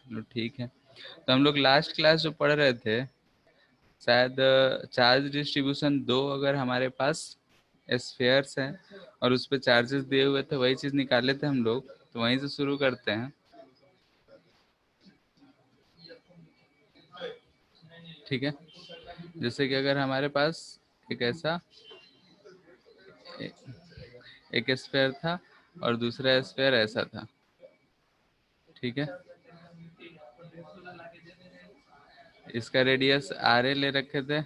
ठीक है। तो हम लोग लास्ट क्लास जो पढ़ रहे थे, शायद चार्ज डिस्ट्रीब्यूशन दो अगर हमारे पास स्फेयर्स हैं और उस पर चार्जेस दिए हुए थे, वही चीज निकाले थे हम लोग। तो वहीं से शुरू करते हैं। ठीक है, जैसे कि अगर हमारे पास एक ऐसा एक स्फेयर था और दूसरा स्फेयर ऐसा था। ठीक है, इसका रेडियस आर ए ले रखे थे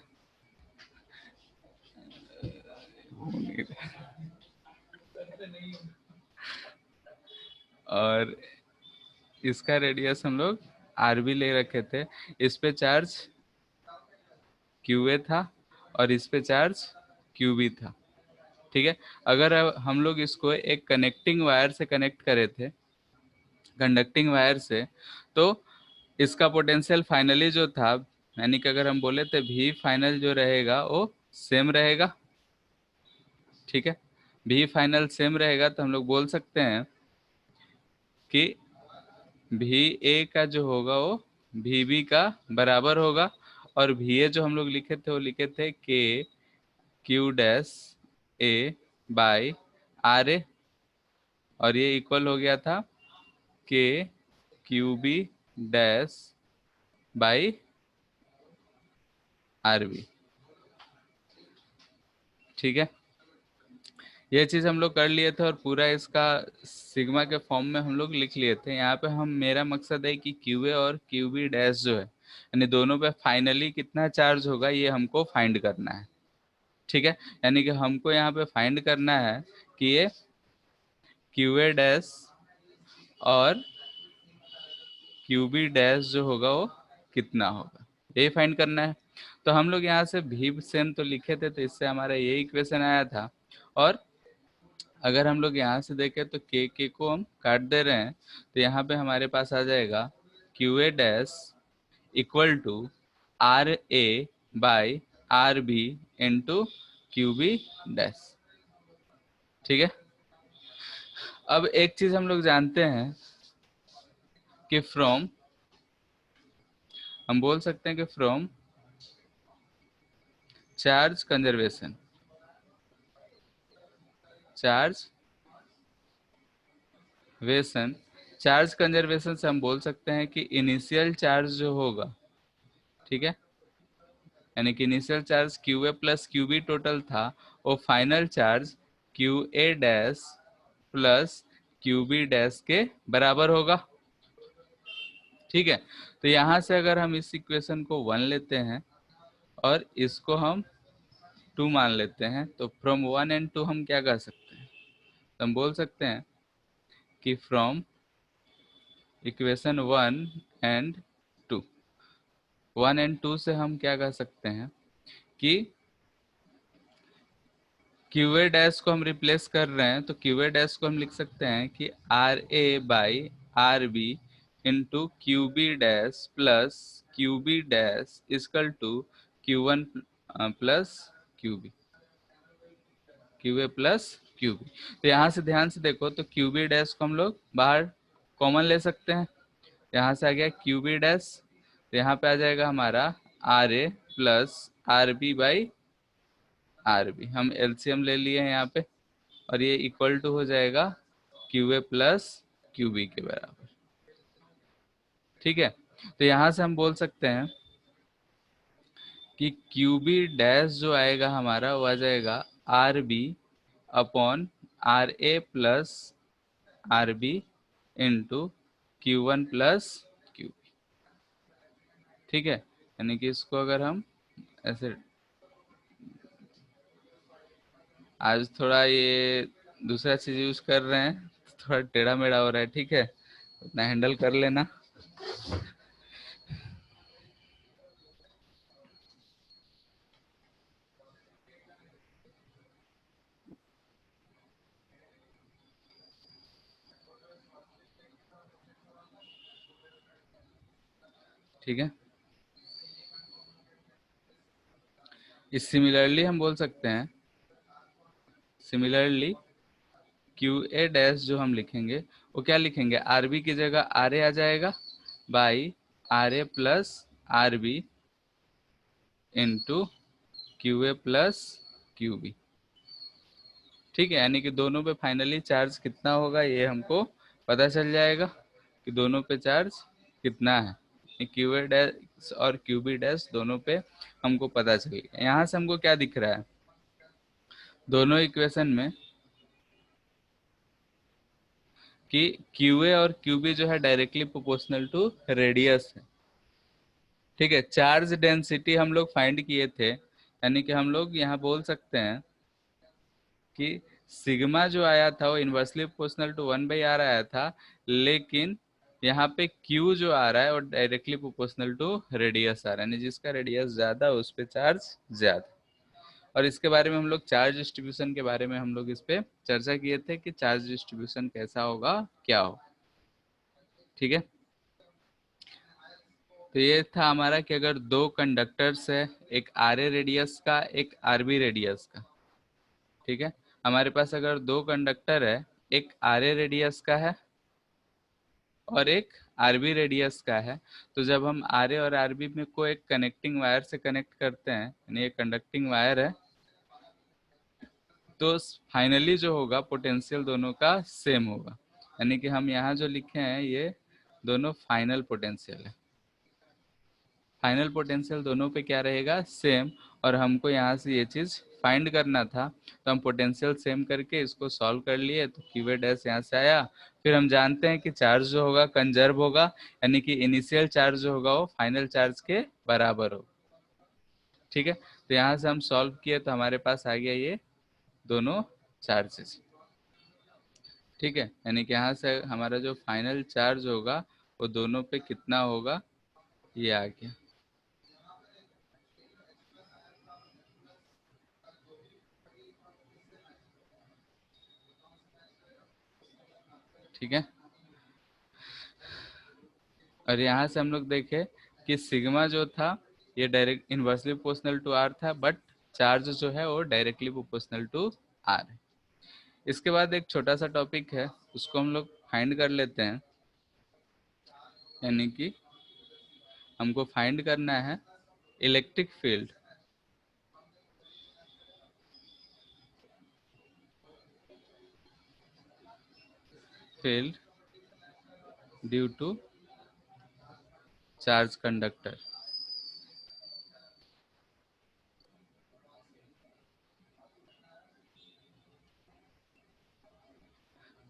और इसका रेडियस हम लोग आर बी ले रखे थे। इस पे चार्ज क्यू ए था और इस पे चार्ज क्यू बी था। ठीक है, अगर अब हम लोग इसको एक कनेक्टिंग वायर से कनेक्ट करे थे, कंडक्टिंग वायर से, तो इसका पोटेंशियल फाइनली जो था, यानी कि अगर हम बोले थे भी फाइनल जो रहेगा वो सेम रहेगा। ठीक है, भी फाइनल सेम रहेगा तो हम लोग बोल सकते हैं कि भी ए का जो होगा वो भी बी का बराबर होगा। और भी ए जो हम लोग लिखे थे वो लिखे थे के Q dash A by R A, और ये इक्वल हो गया था के Q B dash by R B. ठीक है, ये चीज हम लोग कर लिए थे और पूरा इसका सिग्मा के फॉर्म में हम लोग लिख लिए थे। यहाँ पे हम, मेरा मकसद है कि क्यू ए और क्यू बी डैश जो है, यानी दोनों पे फाइनली कितना चार्ज होगा ये हमको फाइंड करना है। ठीक है, यानी कि हमको यहाँ पे फाइंड करना है कि ये क्यू ए डैश और क्यू बी डैश जो होगा वो कितना होगा, यही फाइंड करना है। तो हम लोग यहाँ से भी सेम तो लिखे थे, तो इससे हमारा ये इक्वेशन आया था। और अगर हम लोग यहाँ से देखें तो के को हम काट दे रहे हैं, तो यहाँ पे हमारे पास आ जाएगा Q A dash equal to R A by R B into Q B dash. ठीक है, अब एक चीज हम लोग जानते हैं कि फ्रॉम, हम बोल सकते हैं कि फ्रॉम चार्ज कंजर्वेशन, चार्ज वेसन, चार्ज कंजर्वेशन से हम बोल सकते हैं कि इनिशियल चार्ज जो होगा, ठीक है, यानी कि initial charge Q A plus Q B total था, वो final charge Q A dash plus Q B dash के बराबर होगा। ठीक है, तो यहाँ से अगर हम इस इक्वेशन को 1 लेते हैं और इसको हम 2 मान लेते हैं, तो फ्रॉम 1 एंड 2 हम क्या कर सकते हैं, तो हम बोल सकते हैं कि फ्रॉम इक्वेशन 1 एंड 2, 1 एंड 2 से हम क्या कर सकते हैं कि क्यू ए डैश को हम रिप्लेस कर रहे हैं, तो क्यू ए डैश को हम लिख सकते हैं कि R A by R B into Q B dash plus Q B dash equal to Q one plus Q B, Q A plus Q B. तो यहाँ से ध्यान से देखो तो क्यू बी डैश को हम लोग बाहर कॉमन ले सकते हैं। यहाँ से आ गया क्यू बी डैश, तो यहाँ पे आ जाएगा हमारा R A plus R B by R B, हम एलसीएम ले लिए हैं यहाँ पे, और ये इक्वल टू हो जाएगा Q A plus Q B के बराबर। ठीक है, तो यहाँ से हम बोल सकते हैं कि क्यू बी डैश जो आएगा हमारा वो आ जाएगा R B upon R A plus R B into Q one plus Q B. ठीक है, यानी कि इसको अगर हम ऐसे, आज थोड़ा ये दूसरा चीज यूज कर रहे हैं तो थोड़ा टेढ़ा मेढ़ा हो रहा है, ठीक है, उतना हैंडल कर लेना। ठीक है, इस सिमिलरली हम बोल सकते हैं, सिमिलरली क्यू ए डैश जो हम लिखेंगे वो क्या लिखेंगे, आर बी की जगह आर ए आ जाएगा, by R A plus R B into Q A plus Q B. ठीक है, यानी कि दोनों पे फाइनली चार्ज कितना होगा ये हमको पता चल जाएगा कि दोनों पे चार्ज कितना है। क्यू ए डैश और क्यू बी डैश दोनों पे हमको पता चल गया। यहाँ से हमको क्या दिख रहा है, दोनों इक्वेशन में, कि क्यू ए और क्यू बी जो है डायरेक्टली प्रोपोर्शनल टू रेडियस है। ठीक है, चार्ज डेंसिटी हम लोग फाइंड किए थे, यानी कि हम लोग यहाँ बोल सकते हैं कि सिग्मा जो आया था वो इन्वर्सली प्रोपोर्शनल टू 1/r आया था, लेकिन यहाँ पे Q जो आ रहा है वो डायरेक्टली प्रोपोर्शनल टू रेडियस आ रहा है, यानी जिसका रेडियस ज्यादा उस पे चार्ज ज्यादा। और इसके बारे में हम लोग चार्ज डिस्ट्रीब्यूशन के बारे में हम लोग इस पे चर्चा किए थे कि चार्ज डिस्ट्रीब्यूशन कैसा होगा, क्या हो। ठीक है, तो ये था हमारा कि अगर दो कंडक्टर्स है, एक आर ए रेडियस का एक आर बी रेडियस का। ठीक है, हमारे पास अगर दो कंडक्टर है, एक आर ए रेडियस का है और एक आरबी रेडियस का है, तो जब हम आर ए और आरबी में को एक कनेक्टिंग वायर से कनेक्ट करते हैं, यानी ये कंडक्टिंग वायर है, तो फाइनली जो होगा पोटेंशियल दोनों का सेम होगा। यानी कि हम यहाँ जो लिखे हैं ये दोनों फाइनल पोटेंशियल है। फाइनल पोटेंशियल दोनों पे क्या रहेगा, सेम। और हमको यहाँ से ये चीज़ फाइंड करना था, तो हम पोटेंशियल सेम करके इसको सॉल्व कर लिए, तो क्यू डैश यहाँ से आया। फिर हम जानते हैं कि चार्ज जो होगा कंजर्व होगा, यानी कि इनिशियल चार्ज जो होगा वो फाइनल चार्ज के बराबर होगा। ठीक है, तो यहाँ से हम सॉल्व किए तो हमारे पास आ गया ये दोनों चार्जेस। ठीक है, यानी कि यहाँ से हमारा जो फाइनल चार्ज होगा वो दोनों पे कितना होगा, ये आ गया। ठीक है, और यहाँ से हम लोग देखे कि सिग्मा जो था ये direct inversely proportional to R था, बट चार्ज जो है वो डायरेक्टली प्रोपोर्शनल टू आर है। इसके बाद एक छोटा सा टॉपिक है, उसको हम लोग फाइंड कर लेते हैं। यानी कि हमको फाइंड करना है electric field, field due to charge conductor.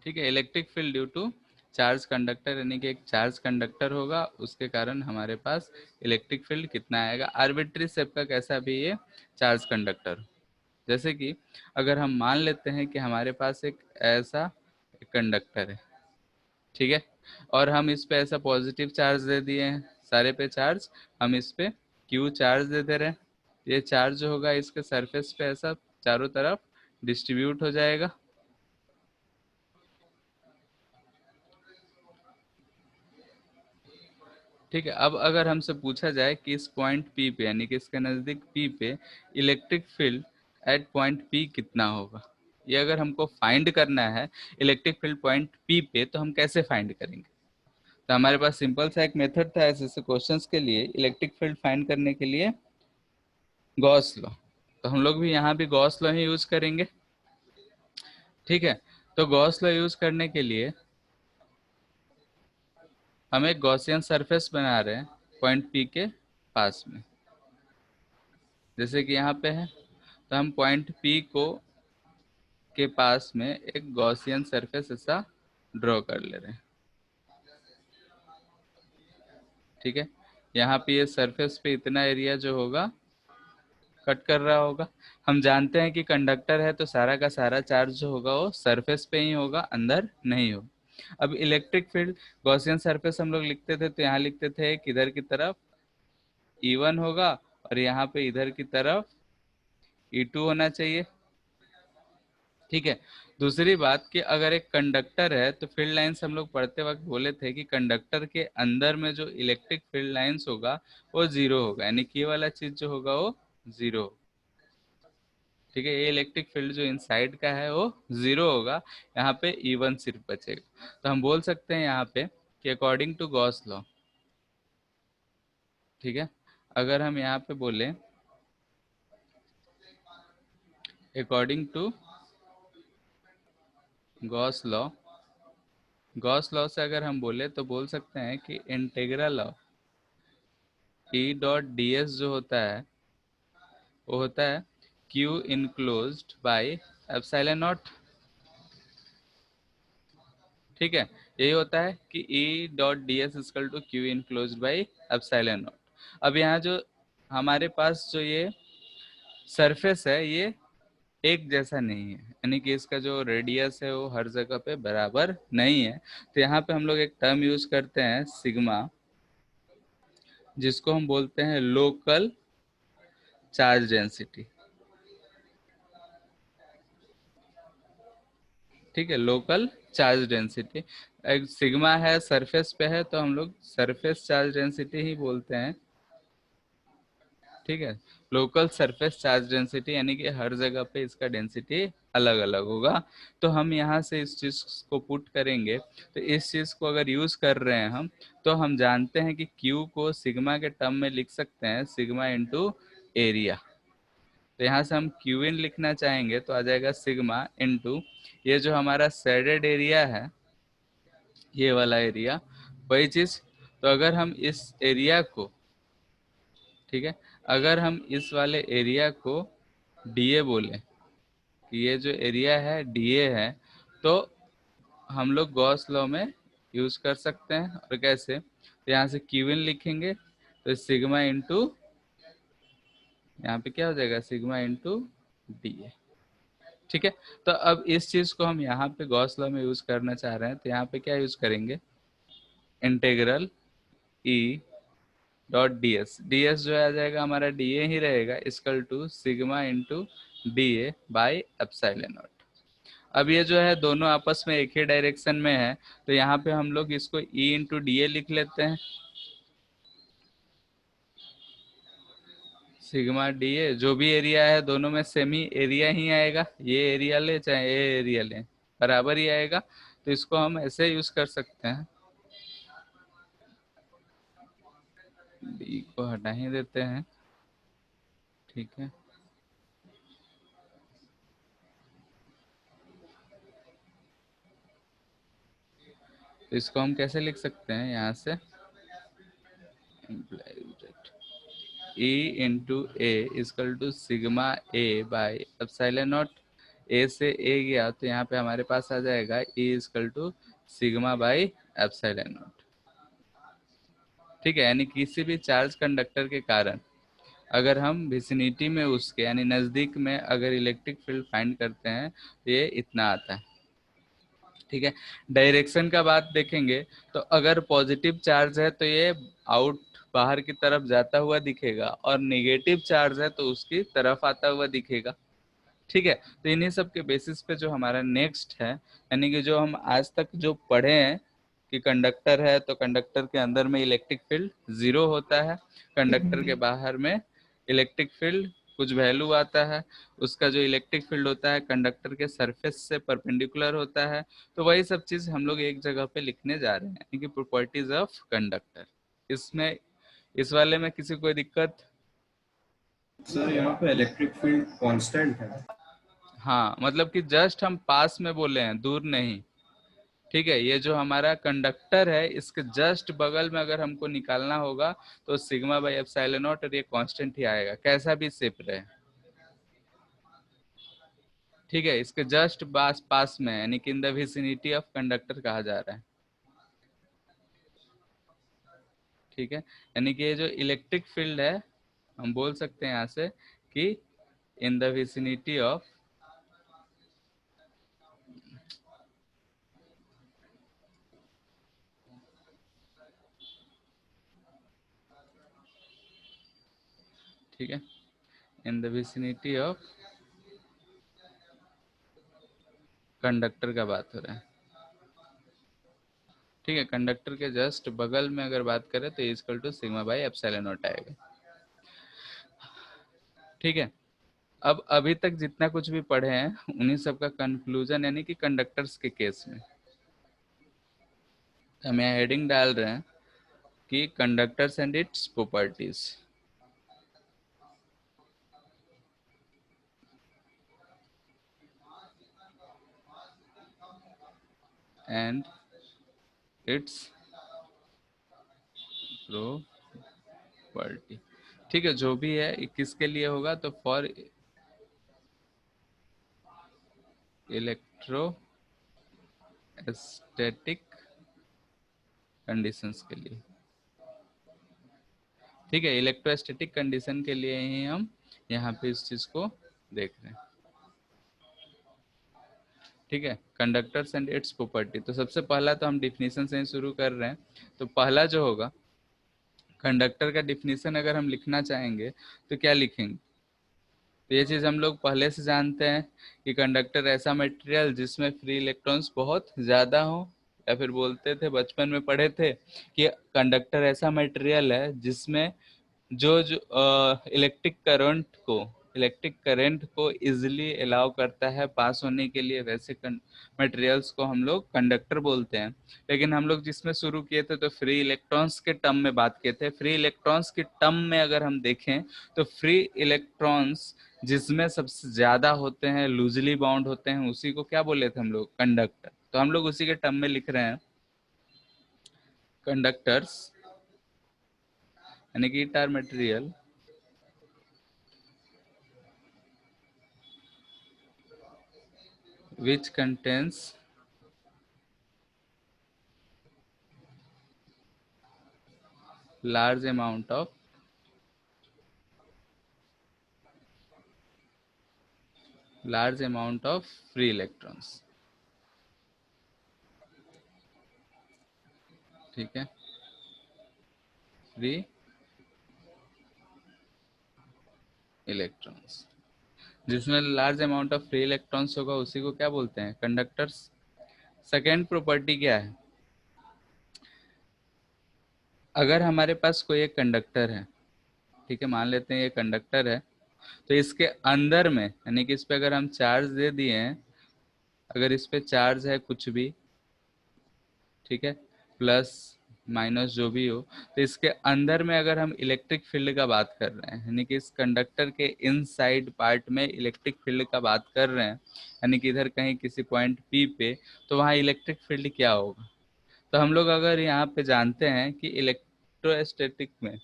ठीक है, electric field due to charge conductor, यानी कि एक चार्ज कंडक्टर होगा, उसके कारण हमारे पास इलेक्ट्रिक फील्ड कितना आएगा, आर्बिट्री शेप का कैसा भी ये चार्ज कंडक्टर। जैसे कि अगर हम मान लेते हैं कि हमारे पास एक ऐसा कंडक्टर है, ठीक है, और हम इस पे ऐसा पॉजिटिव चार्ज दे दिए हैं, सारे पे चार्ज हम इस पे क्यू चार्ज दे दे रहे हैं। ये चार्ज जो होगा इसके सरफेस पे ऐसा चारों तरफ डिस्ट्रीब्यूट हो जाएगा। ठीक है, अब अगर हमसे पूछा जाए कि इस पॉइंट पी पे, यानी कि इसके नज़दीक पी पे electric field at point P कितना होगा, ये अगर हमको फाइंड करना है इलेक्ट्रिक फील्ड पॉइंट पी पे, तो हम कैसे फाइंड करेंगे। तो हमारे पास सिंपल सा एक मेथड था ऐसे ऐसे क्वेश्चंस के लिए इलेक्ट्रिक फील्ड फाइंड करने के लिए, गॉस लॉ। तो हम लोग भी यहाँ भी गॉस लॉ ही यूज करेंगे। ठीक है, तो गॉस लॉ यूज करने के लिए हम एक गॉसियन सरफेस बना रहे हैं पॉइंट पी के पास में, जैसे कि यहाँ पे है, तो हम पॉइंट पी को के पास में एक गॉसियन सरफेस ऐसा ड्रॉ कर ले रहे हैं। ठीक है, यहाँ पे ये सरफेस पे इतना एरिया जो होगा कट कर रहा होगा। हम जानते हैं कि कंडक्टर है तो सारा का सारा चार्ज जो होगा वो सरफेस पे ही होगा, अंदर नहीं होगा। अब इलेक्ट्रिक फील्ड गॉसियन सरफेस हम लोग लिखते थे, तो यहाँ लिखते थे कि इधर की तरफ E1 होगा और यहाँ पे इधर की तरफ E2 होना चाहिए। ठीक है, दूसरी बात कि अगर एक कंडक्टर है तो फील्ड लाइंस हम लोग पढ़ते वक्त बोले थे कि कंडक्टर के अंदर में जो इलेक्ट्रिक फील्ड लाइंस होगा वो जीरो होगा, यानी कि ये वाला चीज जो होगा वो जीरो। ठीक है, ये इलेक्ट्रिक फील्ड जो इनसाइड का है वो जीरो होगा, यहाँ पे E1 सिर्फ बचेगा। तो हम बोल सकते हैं यहाँ पे कि अकॉर्डिंग टू गॉस लॉ, ठीक है, अगर हम यहाँ पे बोले according to Gauss law, Gauss law से अगर हम बोले तो बोल सकते हैं कि integral of E dot D S जो होता है वो होता है Q enclosed by epsilon naught. ठीक है, यही होता है कि E dot D S equal to Q enclosed by epsilon naught. अब यहाँ जो हमारे पास जो ये सरफेस है ये एक जैसा नहीं है, यानी कि इसका जो रेडियस है वो हर जगह पे बराबर नहीं है। तो यहाँ पे हम लोग एक टर्म यूज करते हैं सिग्मा, जिसको हम बोलते हैं लोकल चार्ज डेंसिटी। ठीक है, लोकल चार्ज डेंसिटी एक सिग्मा है, सरफेस पे है, तो हम लोग सरफेस चार्ज डेंसिटी ही बोलते हैं। ठीक है, लोकल सरफेस चार्ज डेंसिटी यानी कि हर जगह पे इसका डेंसिटी अलग अलग होगा। तो हम यहाँ से इस चीज को पुट करेंगे, तो इस चीज को अगर यूज कर रहे हैं हम, तो हम जानते हैं कि Q को सिग्मा के टर्म में लिख सकते हैं सिग्मा इंटू एरिया। तो यहाँ से हम क्यू इन लिखना चाहेंगे तो आ जाएगा सिग्मा इंटू ये जो हमारा शेडेड एरिया है, ये वाला एरिया, वही चीज। तो अगर हम इस एरिया को, ठीक है, अगर हम इस वाले एरिया को डीए बोले कि ये जो एरिया है डीए है, तो हम लोग गॉस लॉ में यूज कर सकते हैं। और कैसे, तो यहाँ से क्यू इन लिखेंगे तो सिग्मा इंटू, यहाँ पे क्या हो जाएगा सिग्मा इंटू डीए। ठीक है, तो अब इस चीज को हम यहाँ पे गॉस लॉ में यूज करना चाह रहे हैं, तो यहाँ पे क्या यूज करेंगे, integral E dot D S, D S जो आ जाएगा हमारा डी ए ही रहेगा, equal to sigma into D A by epsilon naught. अब ये जो है दोनों आपस में एक ही डायरेक्शन में है, तो यहाँ पे हम लोग इसको ई इंटू डी ए लिख लेते हैं। सिग्मा डी ए, जो भी एरिया है दोनों में सेम ही एरिया ही आएगा, ये एरिया ले चाहे ये एरिया ले बराबर ही आएगा। तो इसको हम ऐसे यूज कर सकते हैं, डी को हटा ही देते हैं। ठीक है, तो इसको हम कैसे लिख सकते हैं यहाँ से, E into A equal to sigma A by epsilon naught. A से ए गया तो यहाँ पे हमारे पास आ जाएगा E equal to sigma by epsilon naught. ठीक है, यानी किसी भी चार्ज कंडक्टर के कारण अगर हम विसिनिटी में उसके यानी नज़दीक में अगर इलेक्ट्रिक फील्ड फाइंड करते हैं तो ये इतना आता है। ठीक है, डायरेक्शन का बात देखेंगे तो अगर पॉजिटिव चार्ज है तो ये आउट बाहर की तरफ जाता हुआ दिखेगा, और नेगेटिव चार्ज है तो उसकी तरफ आता हुआ दिखेगा। ठीक है, तो इन्हीं सब के बेसिस पे जो हमारा नेक्स्ट है, यानी कि जो हम आज तक जो पढ़े हैं कि कंडक्टर है तो कंडक्टर के अंदर में इलेक्ट्रिक फील्ड जीरो होता है, कंडक्टर के बाहर में इलेक्ट्रिक फील्ड कुछ वैल्यू आता है, उसका जो इलेक्ट्रिक फील्ड होता है कंडक्टर के सरफेस से परपेंडिकुलर होता है। तो वही सब चीज हम लोग एक जगह पे लिखने जा रहे हैं, यानी कि प्रॉपर्टीज ऑफ कंडक्टर। इसमें इस वाले में किसी कोई दिक्कत? सर यहाँ पे इलेक्ट्रिक फील्ड कांस्टेंट है। हाँ, मतलब कि जस्ट हम पास में बोले हैं, दूर नहीं। ठीक है, ये जो हमारा कंडक्टर है इसके जस्ट बगल में अगर हमको निकालना होगा तो सिग्मा बाई एप्सिलॉन नॉट, और ये कांस्टेंट ही आएगा कैसा भी शेप रहे। ठीक है, इसके जस्ट पास पास में यानी कि in the vicinity of conductor कहा जा रहा है। ठीक है, यानी कि ये जो इलेक्ट्रिक फील्ड है हम बोल सकते हैं यहाँ से कि इन द विसिनिटी ऑफ, ठीक है, in the vicinity of conductor का बात हो रहा है। ठीक है, कंडक्टर के जस्ट बगल में अगर बात करें तो equal to sigma by epsilon naught आएगा। ठीक है, अब अभी तक जितना कुछ भी पढ़े हैं उन्हीं सब का कंक्लूजन, यानी कि कंडक्टर्स के केस में हम यहाँ हेडिंग डाल रहे हैं कि conductors and its properties, and it's property. ठीक है, जो भी है किसके लिए होगा, तो फॉर इलेक्ट्रोस्टैटिक कंडीशंस के लिए। ठीक है, इलेक्ट्रोस्टैटिक कंडीशन के लिए ही हम यहाँ पे इस चीज को देख रहे हैं। ठीक है, कंडक्टर्स एंड इट्स प्रॉपर्टी। तो सबसे पहला तो हम डिफिनीशन से ही शुरू कर रहे हैं। तो पहला जो होगा कंडक्टर का डिफिनीशन, अगर हम लिखना चाहेंगे तो क्या लिखेंगे, तो ये चीज हम लोग पहले से जानते हैं कि कंडक्टर ऐसा मटेरियल जिसमें फ्री इलेक्ट्रॉन्स बहुत ज्यादा हो, या फिर बोलते थे बचपन में पढ़े थे कि कंडक्टर ऐसा मटेरियल है जिसमें जो इलेक्ट्रिक करंट को इजिली अलाउ करता है पास होने के लिए, वैसे मटेरियल्स को हम लोग कंडक्टर बोलते हैं। लेकिन हम लोग जिसमें शुरू किए थे तो फ्री इलेक्ट्रॉन्स के टर्म में बात किए थे। फ्री इलेक्ट्रॉन्स के टर्म में अगर हम देखें तो फ्री इलेक्ट्रॉन्स जिसमें सबसे ज्यादा होते हैं, लूजली बाउंड होते हैं, उसी को क्या बोले थे हम लोग, कंडक्टर। तो हम लोग उसी के टर्म में लिख रहे हैं कंडक्टर्स, यानी कि it are material which contains large amount of free electrons। ठीक है, फ्री इलेक्ट्रॉन्स जिसमें large amount of free electrons होगा उसी को क्या बोलते हैं, कंडक्टर्स। सेकेंड प्रॉपर्टी क्या है, अगर हमारे पास कोई एक कंडक्टर है, ठीक है, मान लेते हैं ये कंडक्टर है, तो इसके अंदर में, यानी कि इस पे अगर हम चार्ज दे दिए हैं, अगर इस पे चार्ज है कुछ भी, ठीक है, प्लस माइनस जो भी हो, तो इसके अंदर में अगर हम इलेक्ट्रिक फील्ड का बात कर रहे हैं, यानी कि इस कंडक्टर के इनसाइड पार्ट में इलेक्ट्रिक फील्ड का बात कर रहे हैं, यानी कि इधर कहीं किसी पॉइंट पी पे, तो वहाँ इलेक्ट्रिक फील्ड क्या होगा। तो हम लोग अगर यहाँ पे जानते हैं कि इलेक्ट्रोस्टैटिक में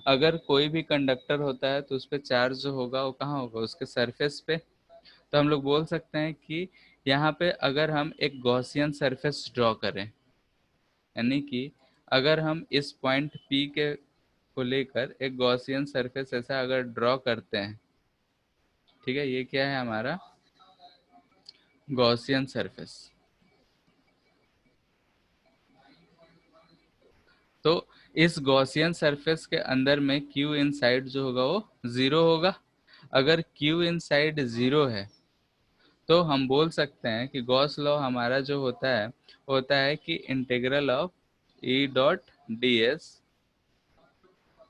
अगर कोई भी कंडक्टर होता है तो उस पर चार्ज जो होगा वो कहाँ होगा, उसके सरफेस पे। तो हम लोग बोल सकते हैं कि यहाँ पे अगर हम एक गॉसियन सरफेस ड्रॉ करें, यानी कि अगर हम इस पॉइंट P के को लेकर एक गॉसियन सरफेस ऐसा अगर ड्रॉ करते हैं, ठीक है, ये क्या है हमारा गॉसियन सरफेस। तो इस गॉसियन सरफेस के अंदर में Q इनसाइड जो होगा वो जीरो होगा। अगर Q इनसाइड जीरो है तो हम बोल सकते हैं कि गॉस लॉ हमारा जो होता है कि integral of E dot D S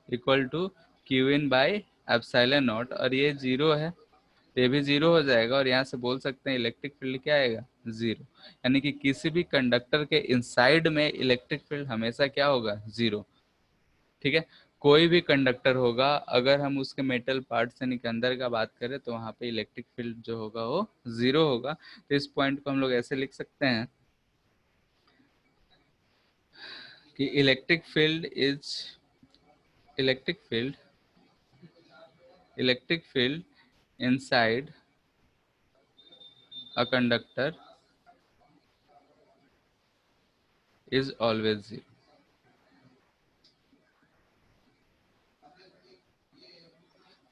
equal to Q in by epsilon naught, और ये जीरो है तो ये भी जीरो हो जाएगा, और यहाँ से बोल सकते हैं इलेक्ट्रिक फील्ड क्या आएगा, जीरो। यानी कि किसी भी कंडक्टर के इनसाइड में इलेक्ट्रिक फील्ड हमेशा क्या होगा, जीरो। ठीक है, कोई भी कंडक्टर होगा अगर हम उसके मेटल पार्ट से निकल अंदर का बात करें तो वहाँ पे इलेक्ट्रिक फील्ड जो होगा वो जीरो होगा। तो इस पॉइंट को हम लोग ऐसे लिख सकते हैं कि electric field electric field inside a conductor is always zero.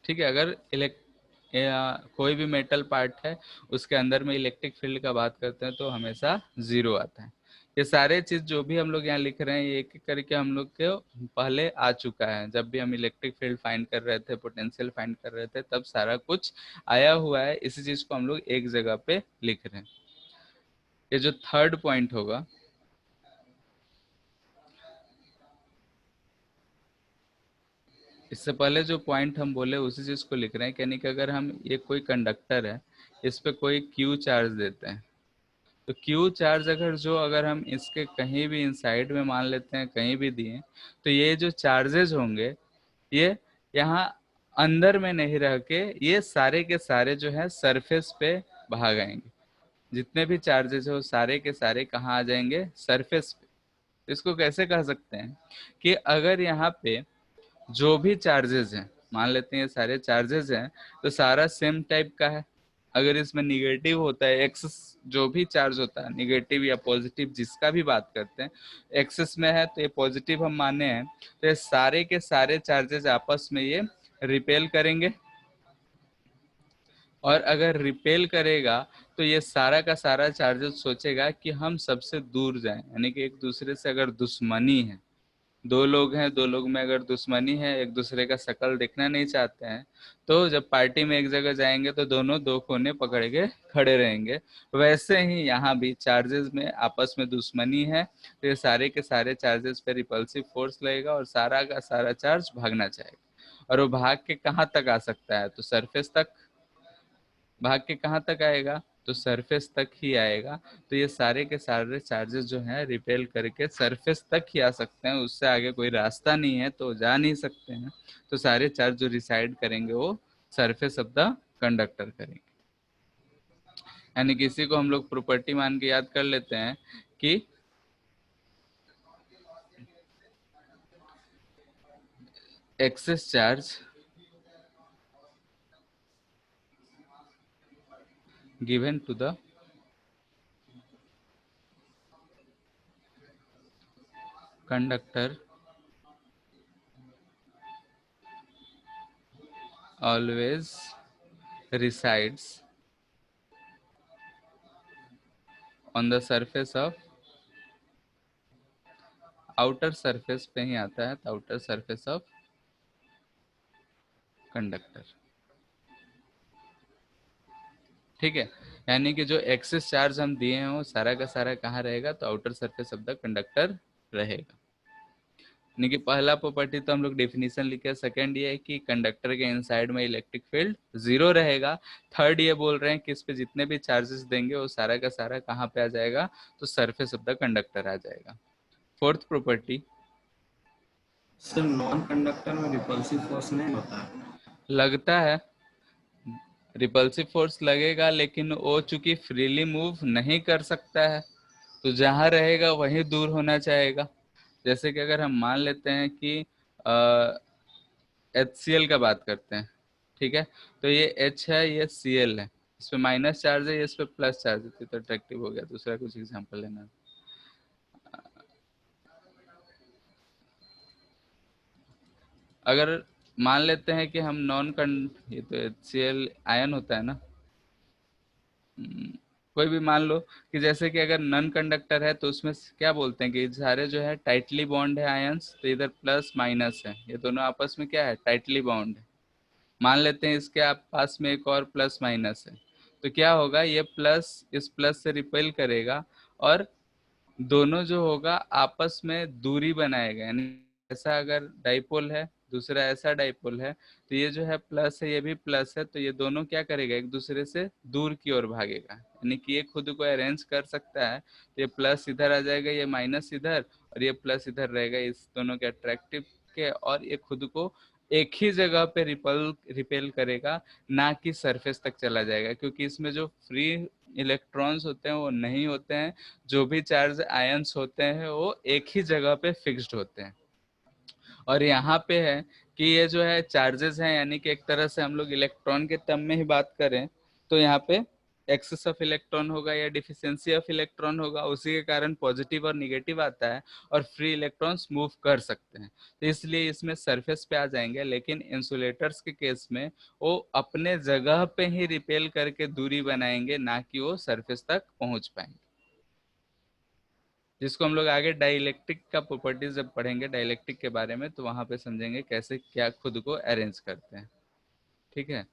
ठीक है, अगर कोई भी मेटल पार्ट है उसके अंदर में इलेक्ट्रिक फील्ड का बात करते हैं तो हमेशा जीरो आता है। ये सारे चीज जो भी हम लोग यहाँ लिख रहे हैं ये एक एक करके हम लोग के पहले आ चुका है, जब भी हम इलेक्ट्रिक फील्ड फाइंड कर रहे थे, पोटेंशियल फाइंड कर रहे थे, तब सारा कुछ आया हुआ है। इसी चीज को हम लोग एक जगह पे लिख रहे हैं। ये जो थर्ड पॉइंट होगा, इससे पहले जो पॉइंट हम बोले उसी चीज को लिख रहे हैं, यानी कि अगर हम ये कोई कंडक्टर है, इस पे कोई क्यू चार्ज देते हैं, तो Q चार्ज अगर हम इसके कहीं भी इनसाइड में मान लेते हैं, कहीं भी दिए, तो ये जो चार्जेस होंगे ये यहाँ अंदर में नहीं रह के ये सारे के सारे जो है सरफेस पे भाग आएंगे। जितने भी चार्जेस है वो सारे के सारे कहाँ आ जाएंगे, सरफेस पे। इसको कैसे कह सकते हैं कि अगर यहाँ पे जो भी चार्जेस हैं, मान लेते हैं ये सारे चार्जेस हैं, तो सारा सेम टाइप का है। अगर इसमें निगेटिव होता है, एक्सेस जो भी चार्ज होता है, निगेटिव या पॉजिटिव जिसका भी बात करते हैं, एक्सेस में है तो ये पॉजिटिव हम माने हैं, तो ये सारे के सारे चार्जेस आपस में ये रिपेल करेंगे। और अगर रिपेल करेगा तो ये सारा का सारा चार्जेस सोचेगा कि हम सबसे दूर जाएं, यानी कि एक दूसरे से अगर दुश्मनी है, दो लोग हैं, दो लोग में अगर दुश्मनी है, एक दूसरे का शक्ल देखना नहीं चाहते हैं, तो जब पार्टी में एक जगह जाएंगे तो दोनों दो कोने पकड़ के खड़े रहेंगे। वैसे ही यहाँ भी चार्जेस में आपस में दुश्मनी है, तो ये सारे के सारे चार्जेस पे रिपल्सिव फोर्स लगेगा और सारा का सारा चार्ज भागना चाहेगा। और वो भाग के कहाँ तक आ सकता है, तो सरफेस तक। भाग के कहाँ तक आएगा, तो सरफेस तक ही आएगा। तो ये सारे के सारे चार्जेस जो हैं रिपेल करके सरफेस तक ही आ सकते हैं, उससे आगे कोई रास्ता नहीं है तो जा नहीं सकते हैं। तो सारे चार्ज जो रिसाइड करेंगे वो सरफेस ऑफ द कंडक्टर करेंगे। यानी किसी को हम लोग प्रॉपर्टी मान के याद कर लेते हैं कि excess charge given to the conductor always resides on the surface of, outer surface पे ही आता है, तो आउटर सरफेस ऑफ कंडक्टर। ठीक है, यानी कि जो एक्सेस चार्ज हम दिए हैं वो सारा का सारा कहाँ रहेगा, तो outer surface of the conductor रहेगा। यानी कि पहला प्रॉपर्टी तो हम लोग डेफिनेशन लिखे, सेकंड ये है कि कंडक्टर के इनसाइड में इलेक्ट्रिक फील्ड जीरो रहेगा। थर्ड ये बोल रहे हैं कि इस पे जितने भी चार्जेस देंगे वो सारा का सारा कहाँ पे आ जाएगा, तो सरफेस ऑफ द कंडक्टर आ जाएगा। Fourth property, sir non conductor में रिपल्सिव फोर्स नहीं होता है। लगता है रिपल्सिव फोर्स लगेगा, लेकिन वो चूंकि फ्रीली मूव नहीं कर सकता है, तो जहां रहेगा वहीं दूर होना चाहेगा। जैसे कि अगर हम मान लेते हैं कि HCl का बात करते हैं, ठीक है, तो ये H है, ये Cl है, इस पे माइनस चार्ज है, इस पे प्लस चार्ज है, तो अट्रैक्टिव हो गया। दूसरा कुछ एग्जांपल लेना, अगर मान लेते हैं कि हम ये तो HCl आयन होता है ना, कोई भी मान लो कि जैसे कि अगर नॉन कंडक्टर है तो उसमें क्या बोलते हैं कि सारे जो है टाइटली बॉन्ड है आयंस, तो इधर प्लस माइनस है, ये दोनों आपस में क्या है, टाइटली बॉन्ड है। मान लेते हैं इसके आप पास में एक और प्लस माइनस है, तो क्या होगा, ये प्लस इस प्लस से रिपेल करेगा और दोनों जो होगा आपस में दूरी बनाएगा। यानी ऐसा अगर डाइपोल है, दूसरा ऐसा डाइपोल है, तो ये जो है प्लस है, ये भी प्लस है, तो ये दोनों क्या करेगा, एक दूसरे से दूर की ओर भागेगा। यानी कि ये खुद को अरेंज कर सकता है, तो ये प्लस इधर आ जाएगा, ये माइनस इधर, और ये प्लस इधर रहेगा, इस दोनों के अट्रैक्टिव के, और ये खुद को एक ही जगह पे रिपेल करेगा, ना कि सरफेस तक चला जाएगा, क्योंकि इसमें जो फ्री इलेक्ट्रॉन्स होते हैं वो नहीं होते हैं। जो भी चार्ज आयंस होते हैं वो एक ही जगह पे फिक्स्ड होते हैं। और यहाँ पे है कि ये जो है चार्जेस हैं, यानी कि एक तरह से हम लोग इलेक्ट्रॉन के टर्म में ही बात करें, तो यहाँ पे एक्सेस ऑफ इलेक्ट्रॉन होगा या डिफिशियंसी ऑफ इलेक्ट्रॉन होगा, उसी के कारण पॉजिटिव और निगेटिव आता है, और फ्री इलेक्ट्रॉन्स मूव कर सकते हैं, तो इसलिए इसमें सरफेस पे आ जाएंगे। लेकिन इंसुलेटर्स के केस में वो अपने जगह पे ही रिपेल करके दूरी बनाएंगे, ना कि वो सरफेस तक पहुंच पाएंगे, जिसको हम लोग आगे डाइलेक्ट्रिक का प्रॉपर्टीज जब पढ़ेंगे डाइलेक्ट्रिक के बारे में, तो वहां पे समझेंगे कैसे क्या खुद को अरेंज करते हैं। ठीक है,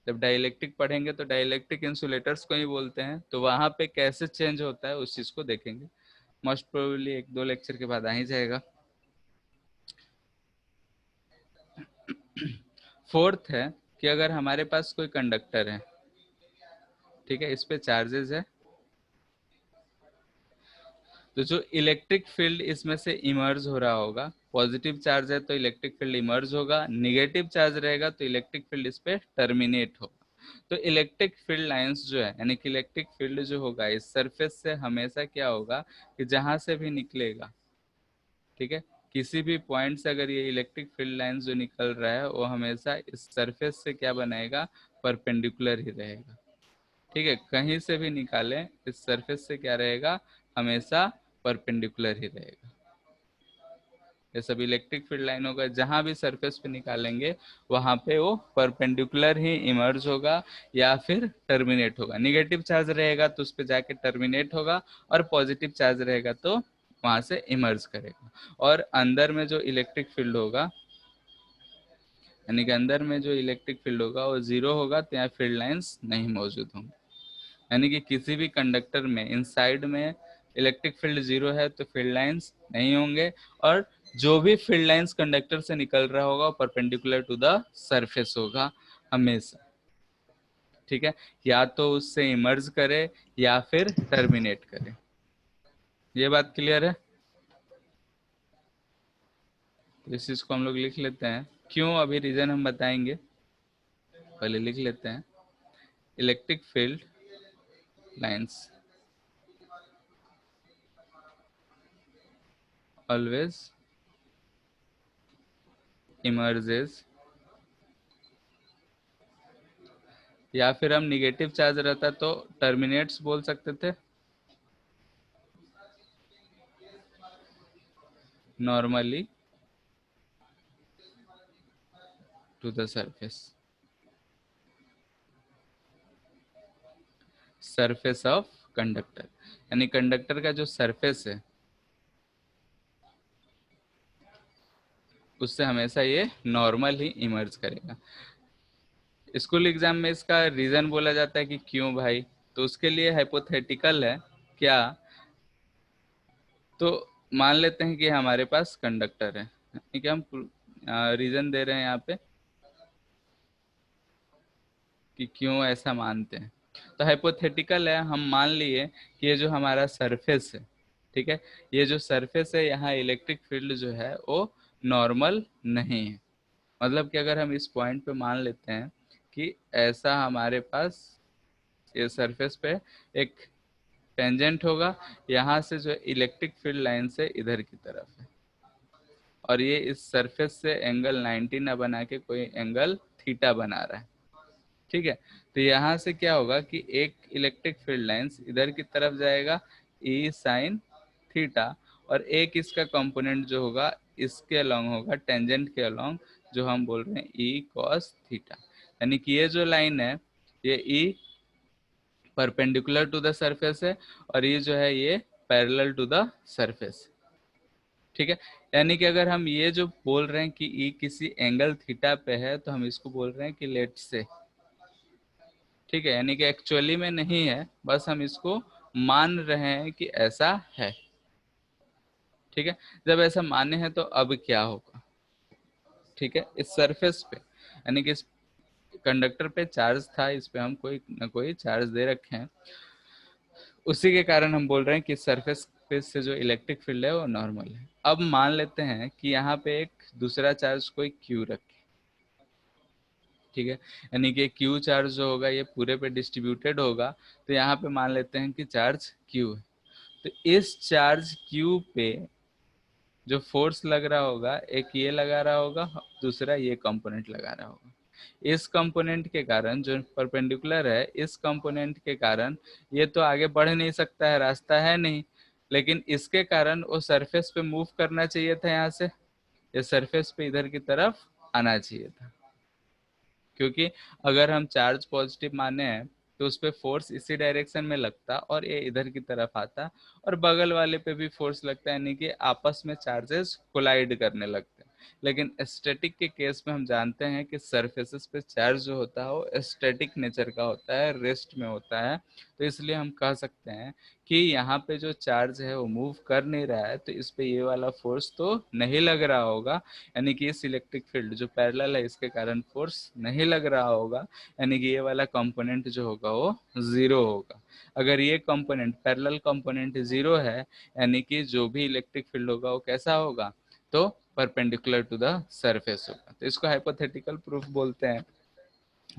जब डाइलेक्ट्रिक पढ़ेंगे तो डाइलेक्ट्रिक इंसुलेटर्स को ही बोलते हैं, तो वहां पे कैसे चेंज होता है उस चीज को देखेंगे। मोस्ट प्रोबेबली एक दो लेक्चर के बाद आ ही जाएगा। फोर्थ है कि अगर हमारे पास कोई कंडक्टर है, ठीक है, इस पे चार्जेस है तो जो इलेक्ट्रिक फील्ड इसमें से इमर्ज हो रहा होगा, पॉजिटिव चार्ज है तो इलेक्ट्रिक फील्ड इमर्ज होगा, निगेटिव चार्ज रहेगा तो इलेक्ट्रिक फील्ड इस पे टर्मिनेट होगा। तो इलेक्ट्रिक फील्ड लाइंस जो है, यानी कि इलेक्ट्रिक फील्ड जो होगा इस सरफेस से हमेशा क्या होगा कि जहां से भी निकलेगा, ठीक है, किसी भी पॉइंट से अगर ये इलेक्ट्रिक फील्ड लाइंस जो निकल रहा है वो हमेशा इस सरफेस से क्या बनाएगा, परपेंडिकुलर ही रहेगा। ठीक है, कहीं से भी निकालें इस सरफेस से क्या रहेगा, हमेशा परपेंडिकुलर ही रहेगा। ये सब इलेक्ट्रिक फील्ड लाइन होगा, जहां भी सरफेस पे निकालेंगे वहां पे वो परपेंडिकुलर ही इमर्ज होगा या फिर टर्मिनेट होगा। निगेटिव चार्ज रहेगा तो उस पर जाके टर्मिनेट होगा, और पॉजिटिव चार्ज रहेगा तो वहां से इमर्ज करेगा। और अंदर में जो इलेक्ट्रिक फील्ड होगा, यानी कि अंदर में जो इलेक्ट्रिक फील्ड होगा वो जीरो होगा, तो यहाँ फील्ड लाइंस नहीं मौजूद होंगे। यानी कि किसी भी कंडक्टर में इनसाइड में इलेक्ट्रिक फील्ड जीरो है तो फील्ड लाइंस नहीं होंगे, और जो भी फील्ड लाइंस कंडक्टर से निकल रहा होगा परपेंडिकुलर टू द सरफेस होगा हमेशा। ठीक है, या तो उससे इमर्ज करे या फिर टर्मिनेट करे। ये बात क्लियर है? तो इस चीज को हम लोग लिख लेते हैं, क्यों अभी रीजन हम बताएंगे, पहले लिख लेते हैं। Electric field lines always emerges, या फिर हम निगेटिव चार्ज रहता तो टर्मिनेट्स बोल सकते थे, normally to the surface, surface of conductor, यानी कंडक्टर का जो सरफेस है उससे हमेशा ये नॉर्मल ही इमर्ज करेगा। स्कूल एग्जाम में इसका रीजन बोला जाता है कि क्यों भाई, तो उसके लिए हाइपोथेटिकल है क्या, तो मान लेते हैं कि हमारे पास कंडक्टर है, ठीक है, हम रीजन दे रहे हैं यहाँ पे कि क्यों ऐसा मानते हैं। तो हाइपोथेटिकल है, हम मान लिए कि ये जो हमारा सरफेस है, ठीक है, ये जो सरफेस है यहाँ इलेक्ट्रिक फील्ड जो है वो नॉर्मल नहीं है। मतलब कि अगर हम इस पॉइंट पे मान लेते हैं कि ऐसा हमारे पास ये सरफेस पे एक टेंजेंट होगा, यहाँ से जो इलेक्ट्रिक फील्ड लाइन से इधर की तरफ है, और ये इस सरफेस से एंगल 90 ना बना के कोई एंगल थीटा बना रहा है। ठीक है, तो यहाँ से क्या होगा कि एक इलेक्ट्रिक फील्ड लाइंस इधर की तरफ जाएगा ई साइन थीटा, और एक इसका कंपोनेंट जो होगा इसके अलोंग होगा, टेंजेंट के अलोंग, जो हम बोल रहे हैं ई कॉस थीटा। यानी कि ये जो लाइन है ये E perpendicular to the surface है, और ये जो है ये पैरेलल टू द सरफेस। ठीक है, यानी कि अगर हम ये जो बोल रहे हैं कि ई किसी एंगल थीटा पे है तो हम इसको बोल रहे हैं कि लेट से, ठीक है, यानी कि एक्चुअली में नहीं है, बस हम इसको मान रहे हैं कि ऐसा है। ठीक है, जब ऐसा माने हैं तो अब क्या होगा, ठीक है, इस सरफेस पे, यानी कि इस कंडक्टर पे चार्ज था, इस पे हम कोई ना कोई चार्ज दे रखे हैं, उसी के कारण हम बोल रहे हैं कि सरफेस पे से जो इलेक्ट्रिक फील्ड है वो नॉर्मल है। अब मान लेते हैं कि यहाँ पे एक दूसरा चार्ज कोई क्यू रखे, ठीक है, यानी कि क्यू चार्ज जो होगा ये पूरे पे डिस्ट्रीब्यूटेड होगा, तो यहाँ पे मान लेते हैं कि चार्ज क्यू है। तो इस चार्ज क्यू पे जो फोर्स लग रहा होगा, एक ये लगा रहा होगा, दूसरा ये कंपोनेंट लगा रहा होगा। इस कंपोनेंट के कारण जो परपेंडिकुलर है, इस कंपोनेंट के कारण ये तो आगे बढ़ नहीं सकता है, रास्ता है नहीं, लेकिन इसके कारण वो सरफेस पे मूव करना चाहिए था, यहाँ से ये सरफेस पे इधर की तरफ आना चाहिए था, क्योंकि अगर हम चार्ज पॉजिटिव माने हैं तो उस पर फोर्स इसी डायरेक्शन में लगता और ये इधर की तरफ आता, और बगल वाले पे भी फोर्स लगता है, यानी कि आपस में चार्जेस कोलाइड करने लगते हैं। लेकिन स्टैटिक के केस में हम जानते हैं कि सरफेसेस पे चार्ज जो होता है वो स्टैटिक नेचर का होता है, रेस्ट में होता है। तो इसलिए हम कह सकते हैं कि यहाँ पे जो चार्ज है वो मूव कर नहीं रहा है, तो इस पे ये वाला फोर्स तो नहीं लग रहा होगा, यानी कि इस इलेक्ट्रिक फील्ड जो पैरेलल है इसके कारण फोर्स नहीं लग रहा होगा, यानी कि ये वाला कंपोनेंट जो होगा वो जीरो होगा। अगर ये कंपोनेंट पैरेलल कंपोनेंट जीरो है, यानी कि जो भी इलेक्ट्रिक फील्ड होगा वो कैसा होगा, तो परपेंडिकुलर टू द सरफेस होगा। तो इसको हाइपोथेटिकल प्रूफ बोलते हैं।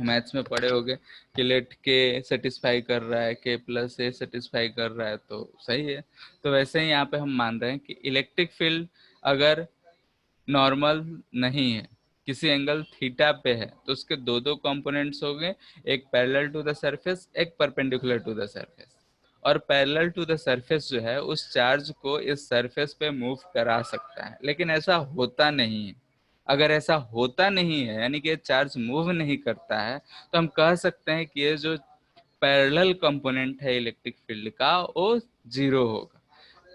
मैथ्स में पढ़े होगे कि लेट के सेटिस्फाई कर रहा है, के प्लस ए सेटिस्फाई कर रहा है, तो सही है। तो वैसे ही यहाँ पे हम मान रहे हैं कि इलेक्ट्रिक फील्ड अगर नॉर्मल नहीं है, किसी एंगल थीटा पे है, तो उसके दो दो कंपोनेंट्स हो गए, एक पैरेलल टू द सरफेस, एक परपेंडिकुलर टू द सरफेस। और पैरेलल टू द सरफेस जो है उस चार्ज को इस सरफेस पे मूव करा सकता है, लेकिन ऐसा होता नहीं है। अगर ऐसा होता नहीं है, यानी कि चार्ज मूव नहीं करता है, तो हम कह सकते हैं कि ये जो पैरेलल कंपोनेंट है इलेक्ट्रिक फील्ड का वो जीरो होगा।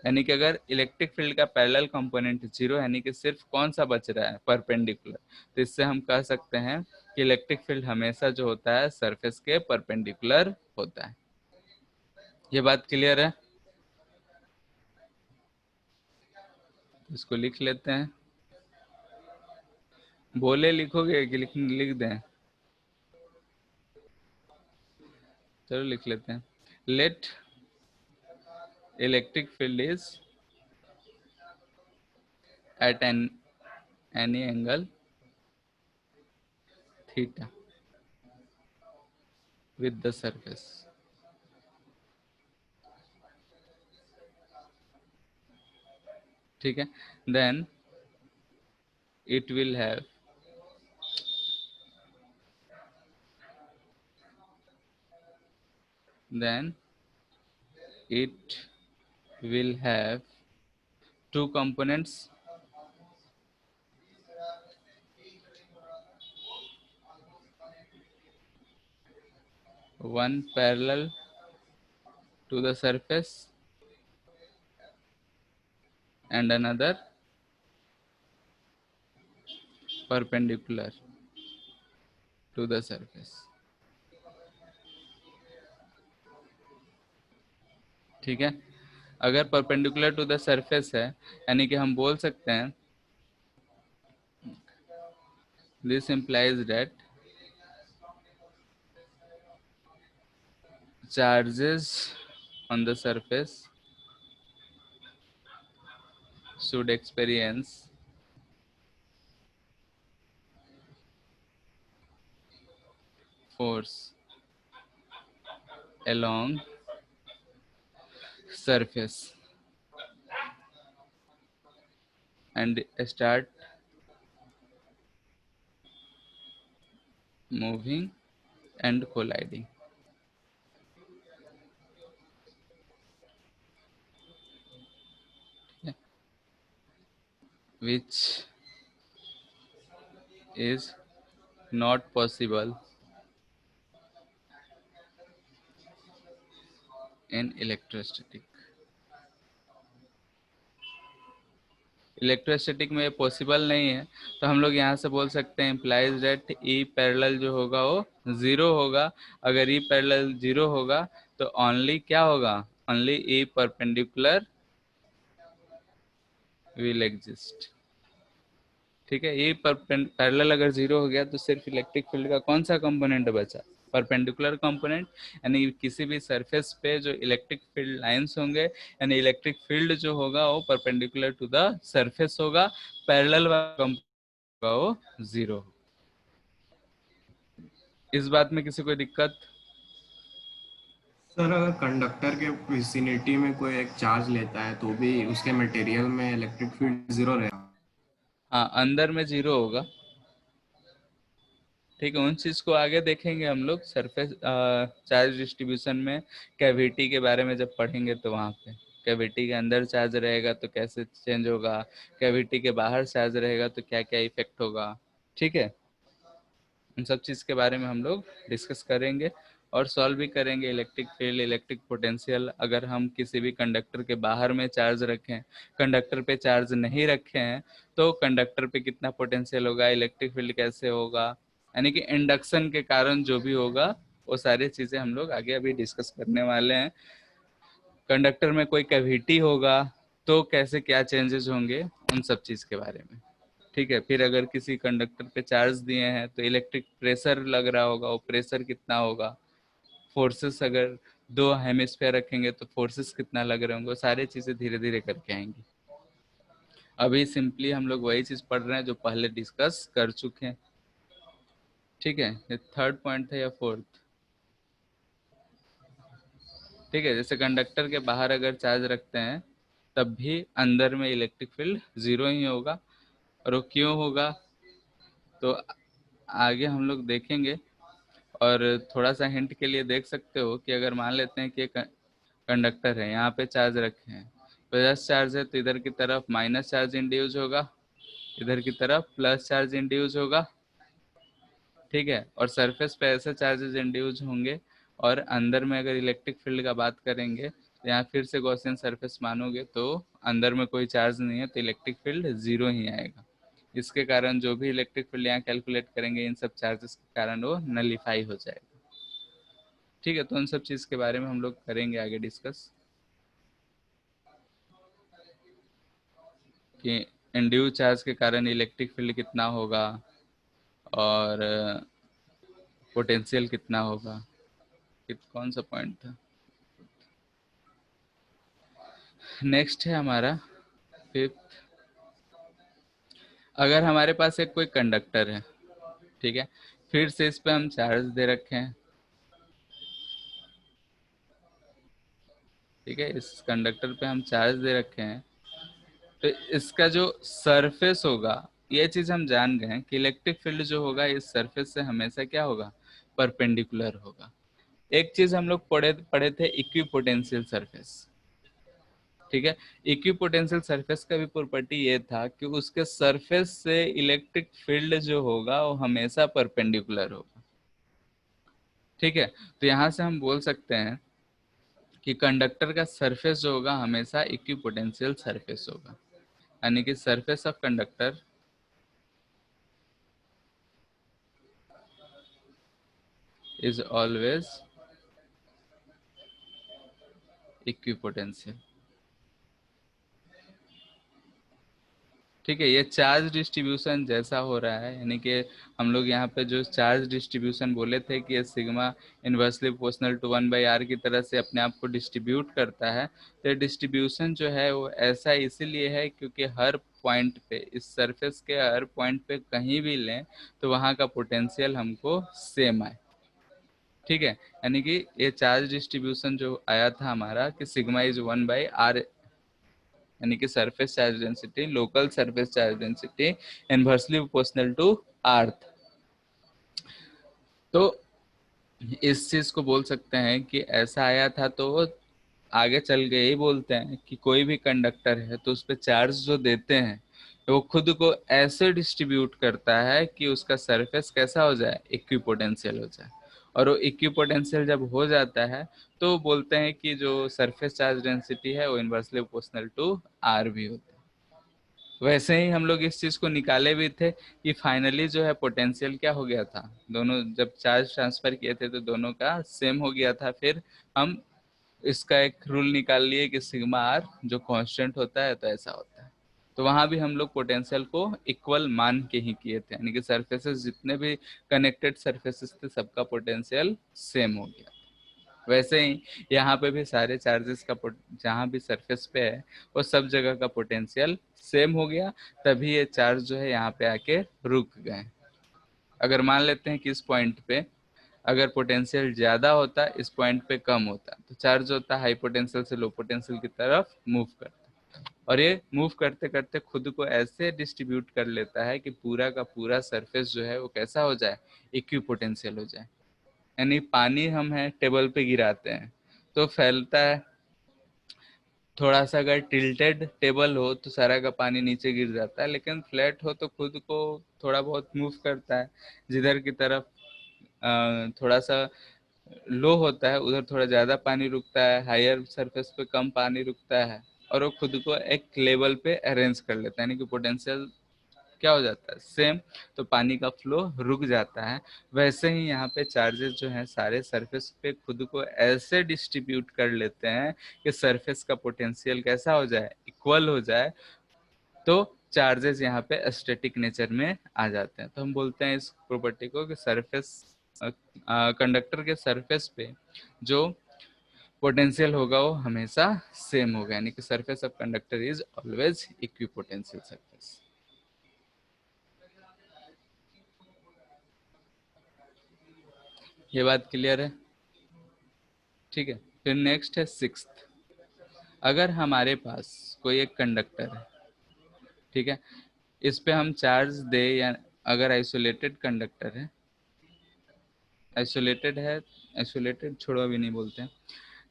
यानी कि अगर इलेक्ट्रिक फील्ड का पैरेलल कंपोनेंट जीरो, यानी कि सिर्फ कौन सा बच रहा है, परपेंडिकुलर, तो इससे हम कह सकते हैं कि इलेक्ट्रिक फील्ड हमेशा जो होता है सरफेस के परपेंडिकुलर होता है। ये बात क्लियर है? इसको लिख लेते हैं। बोले लिखोगे कि लिख दें? चलो लिख लेते हैं। Let electric field is at any angle theta with the surface। ठीक है, then it will have then it will have two components, one parallel to the surface and another perpendicular to the surface। ठीक है, अगर perpendicular to the surface है, यानी कि हम बोल सकते हैं this implies that charges on the surface should experience force along surface and start moving and colliding, which is not possible in electrostatic। Electrostatic में पॉसिबल नहीं है, तो हम लोग यहाँ से बोल सकते हैं इम्प्लाइज डेट ई पैरेलल जो होगा वो जीरो होगा। अगर ई पैरेलल जीरो होगा तो ओनली क्या होगा, only E perpendicular will exist. ठीक है, ये पैरेलल अगर जीरो हो गया तो सिर्फ इलेक्ट्रिक फील्ड का कौन सा कंपोनेंट बचा, परपेंडिकुलर कंपोनेंट। यानी किसी भी सरफेस पे जो इलेक्ट्रिक फील्ड लाइंस होंगे, यानी इलेक्ट्रिक फील्ड जो होगा वो परपेंडिकुलर टू द सरफेस होगा, पैरेलल होगा वो जीरो। इस बात में किसी कोई दिक्कत? सर अगर कंडक्टर के विसिनिटी में कोई एक चार्ज लेता है तो भी उसके मटेरियल में इलेक्ट्रिक फील्ड जीरो रहेगा? हाँ, अंदर में जीरो होगा। ठीक है, उन चीज को आगे देखेंगे हम लोग सरफेस चार्ज डिस्ट्रीब्यूशन में, कैविटी के बारे में जब पढ़ेंगे तो वहाँ पे कैविटी के अंदर चार्ज रहेगा तो कैसे चेंज होगा, कैविटी के बाहर चार्ज रहेगा तो क्या क्या इफेक्ट होगा। ठीक है, उन सब चीज के बारे में हम लोग डिस्कस करेंगे। और सॉल्व भी करेंगे इलेक्ट्रिक फील्ड, इलेक्ट्रिक पोटेंशियल। अगर हम किसी भी कंडक्टर के बाहर में चार्ज रखें, कंडक्टर पे चार्ज नहीं रखे हैं, तो कंडक्टर पे कितना पोटेंशियल होगा, इलेक्ट्रिक फील्ड कैसे होगा, यानी कि इंडक्शन के कारण जो भी होगा वो सारी चीजें हम लोग आगे अभी डिस्कस करने वाले हैं। कंडक्टर में कोई कैविटी होगा तो कैसे क्या चेंजेस होंगे, उन सब चीज के बारे में। ठीक है, फिर अगर किसी कंडक्टर पे चार्ज दिए हैं तो इलेक्ट्रिक प्रेशर लग रहा होगा, वो प्रेशर कितना होगा, फोर्सेस अगर दो हेमिस्फेयर रखेंगे तो फोर्सेस कितना लग रहे होंगे, वो सारी चीजें धीरे धीरे करके आएंगी। अभी सिंपली हम लोग वही चीज पढ़ रहे हैं जो पहले डिस्कस कर चुके हैं। ठीक है, ये थर्ड पॉइंट था या फोर्थ? ठीक है, जैसे कंडक्टर के बाहर अगर चार्ज रखते हैं तब भी अंदर में इलेक्ट्रिक फील्ड जीरो ही होगा। और वो क्यों होगा तो आगे हम लोग देखेंगे। और थोड़ा सा हिंट के लिए देख सकते हो कि अगर मान लेते हैं कि एक कंडक्टर है, यहाँ पे चार्ज रखे हैं, प्लस चार्ज है तो इधर की तरफ माइनस चार्ज इंड्यूस होगा, इधर की तरफ प्लस चार्ज इंड्यूस होगा। ठीक है, और सरफेस पे ऐसे चार्जेस इंड्यूस होंगे। और अंदर में अगर इलेक्ट्रिक फील्ड का बात करेंगे तो यहाँ फिर से गॉसियन सरफेस मानोगे तो अंदर में कोई चार्ज नहीं है तो इलेक्ट्रिक फील्ड जीरो ही आएगा। इसके कारण जो भी इलेक्ट्रिक फील्ड यहाँ कैलकुलेट करेंगे इन सब चार्जेस के कारण वो नलीफाई हो जाएगा। ठीक है, तो उन सब चीज के बारे में हम लोग करेंगे आगे डिस्कस कि इंड्यूस चार्ज के कारण इलेक्ट्रिक फील्ड कितना होगा और पोटेंशियल कितना होगा। कौन सा पॉइंट था? नेक्स्ट है हमारा फिफ्थ। अगर हमारे पास एक कोई कंडक्टर है, ठीक है, फिर से इस पे हम चार्ज दे रखे हैं। ठीक है, इस कंडक्टर पे हम चार्ज दे रखे हैं तो इसका जो सरफेस होगा, ये चीज हम जान गए हैं कि इलेक्ट्रिक फील्ड जो होगा इस सरफेस से हमेशा क्या होगा, परपेंडिकुलर होगा। एक चीज हम लोग पढ़े पढ़े थे, इक्विपोटेंशियल सरफेस। ठीक है, इक्विपोटेंशियल सरफेस का भी प्रॉपर्टी ये था कि उसके सरफेस से इलेक्ट्रिक फील्ड जो होगा वो हमेशा परपेंडिकुलर होगा। ठीक है, तो यहाँ से हम बोल सकते हैं कि कंडक्टर का सरफेस जो होगा हमेशा इक्विपोटेंशियल सरफेस होगा, यानी कि surface of conductor is always equipotential. ठीक है, ये चार्ज डिस्ट्रीब्यूशन जैसा हो रहा है, यानी कि हम लोग यहाँ पे जो चार्ज डिस्ट्रीब्यूशन बोले थे कि ये sigma inversely proportional to 1/r की तरह से अपने आप को डिस्ट्रीब्यूट करता है। तो डिस्ट्रीब्यूशन जो है वो ऐसा इसीलिए है क्योंकि हर पॉइंट पे, इस सरफेस के हर पॉइंट पे कहीं भी लें तो वहाँ का पोटेंशियल हमको सेम आए। ठीक है, यानी कि ये चार्ज डिस्ट्रीब्यूशन जो आया था हमारा कि सिग्मा इज 1/r, यानी कि surface charge density, local surface charge density inversely proportional to earth. तो इस चीज को बोल सकते हैं कि ऐसा आया था। तो आगे चल के यही बोलते हैं कि कोई भी कंडक्टर है तो उस पर चार्ज जो देते हैं तो वो खुद को ऐसे डिस्ट्रीब्यूट करता है कि उसका सरफेस कैसा हो जाए, इक्विपोटेंशियल हो जाए। और वो इक्विपोटेंशियल जब हो जाता है तो बोलते हैं कि जो सरफेस चार्ज डेंसिटी है वो इनवर्सली प्रोपोर्शनल टू आर भी होता है। वैसे ही हम लोग इस चीज को निकाले भी थे कि फाइनली जो है पोटेंशियल क्या हो गया था, दोनों जब चार्ज ट्रांसफर किए थे तो दोनों का सेम हो गया था। फिर हम इसका एक रूल निकाल लिए कि सिग्मा आर जो कांस्टेंट होता है तो ऐसा होता है। तो वहां भी हम लोग पोटेंशियल को इक्वल मान के ही किए थे, यानी कि सरफेसेस जितने भी कनेक्टेड सरफेसेस थे सबका पोटेंशियल सेम हो गया। वैसे ही यहाँ पे भी सारे चार्जेस का जहाँ भी सरफेस पे है वो सब जगह का पोटेंशियल सेम हो गया, तभी ये चार्ज जो है यहाँ पे आके रुक गए। अगर मान लेते हैं कि इस पॉइंट पे अगर पोटेंशियल ज्यादा होता, इस पॉइंट पे कम होता, तो चार्ज होता हाई पोटेंशियल से लो पोटेंशियल की तरफ मूव करता। और ये मूव करते करते खुद को ऐसे डिस्ट्रीब्यूट कर लेता है कि पूरा का पूरा सरफेस जो है वो कैसा हो जाए, इक्वी पोटेंशियल हो जाए। यानी पानी हम है टेबल पे गिराते हैं तो फैलता है, थोड़ा सा अगर टिल्टेड टेबल हो तो सारा का पानी नीचे गिर जाता है, लेकिन फ्लैट हो तो खुद को थोड़ा बहुत मूव करता है जिधर की तरफ थोड़ा सा लो होता है उधर थोड़ा ज़्यादा पानी रुकता है, हायर सरफेस पे कम पानी रुकता है, और वो खुद को एक लेवल पे अरेंज कर लेता है, यानी कि पोटेंशियल क्या हो जाता है, सेम। तो पानी का फ्लो रुक जाता है। वैसे ही यहाँ पे चार्जेस जो हैं सारे सरफेस पे खुद को ऐसे डिस्ट्रीब्यूट कर लेते हैं कि सरफेस का पोटेंशियल कैसा हो जाए, इक्वल हो जाए। तो चार्जेस यहाँ पे स्टैटिक नेचर में आ जाते हैं। तो हम बोलते हैं इस प्रॉपर्टी को कि सरफेस कंडक्टर के सरफेस पे जो पोटेंशियल होगा वो हमेशा सेम होगा, यानी कि surface of conductor is always equipotential surface. ये बात क्लियर है? ठीक है। फिर नेक्स्ट है सिक्स्थ। अगर हमारे पास कोई एक कंडक्टर है, ठीक है, इस पे हम चार्ज दे, या अगर आइसोलेटेड कंडक्टर है, आइसोलेटेड है, आइसोलेटेड छोड़ो अभी नहीं बोलते हैं,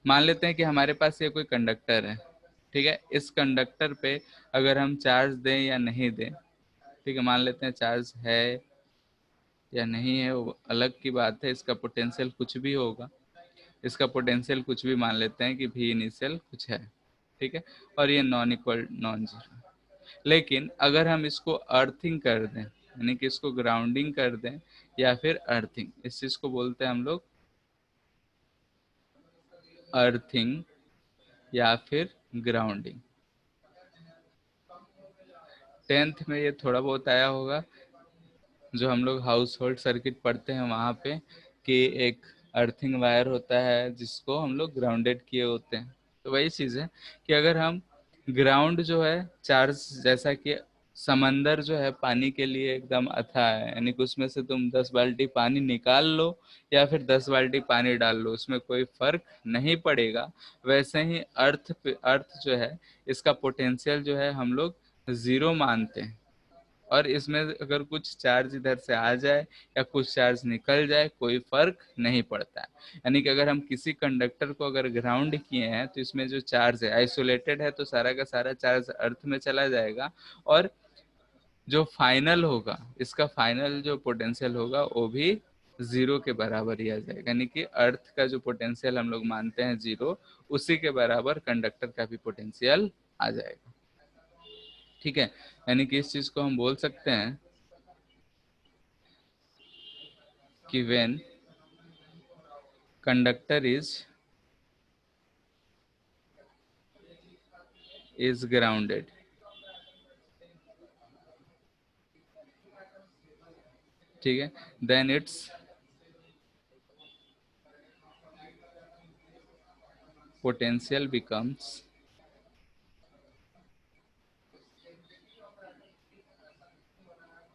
मान लेते हैं कि हमारे पास ये कोई कंडक्टर है, ठीक है, इस कंडक्टर पे अगर हम चार्ज दें या नहीं दें, ठीक है, मान लेते हैं चार्ज है या नहीं है वो अलग की बात है, इसका पोटेंशियल कुछ भी होगा, इसका पोटेंशियल कुछ भी मान लेते हैं कि भी इनिशियल कुछ है, ठीक है, और ये नॉन इक्वल नॉन जीरो। लेकिन अगर हम इसको अर्थिंग कर दें, यानी कि इसको ग्राउंडिंग कर दें या फिर अर्थिंग, इस चीज को बोलते हैं हम लोग अर्थिंग या फिर ग्राउंडिंग। टेंथ में ये थोड़ा बहुत आया होगा, जो हम लोग हाउस होल्ड सर्किट पढ़ते हैं वहाँ पे, कि एक अर्थिंग वायर होता है जिसको हम लोग ग्राउंडेड किए होते हैं। तो वही चीज़ है कि अगर हम ग्राउंड जो है चार्ज, जैसा कि समंदर जो है पानी के लिए एकदम अथाह है, यानी कि उसमें से तुम 10 बाल्टी पानी निकाल लो या फिर 10 बाल्टी पानी डाल लो, उसमें कोई फर्क नहीं पड़ेगा। वैसे ही अर्थ पे, अर्थ जो है इसका पोटेंशियल जो है हम लोग जीरो मानते हैं, और इसमें अगर कुछ चार्ज इधर से आ जाए या कुछ चार्ज निकल जाए कोई फर्क नहीं पड़ता है। यानी कि अगर हम किसी कंडक्टर को अगर ग्राउंड किए हैं तो इसमें जो चार्ज है आइसोलेटेड है, तो सारा का सारा चार्ज अर्थ में चला जाएगा, और जो फाइनल होगा, इसका फाइनल जो पोटेंशियल होगा वो भी जीरो के बराबर ही आ जाएगा, यानी कि अर्थ का जो पोटेंशियल हम लोग मानते हैं जीरो, उसी के बराबर कंडक्टर का भी पोटेंशियल आ जाएगा। ठीक है, यानी कि इस चीज को हम बोल सकते हैं कि when conductor is grounded, ठीक है, then its potential becomes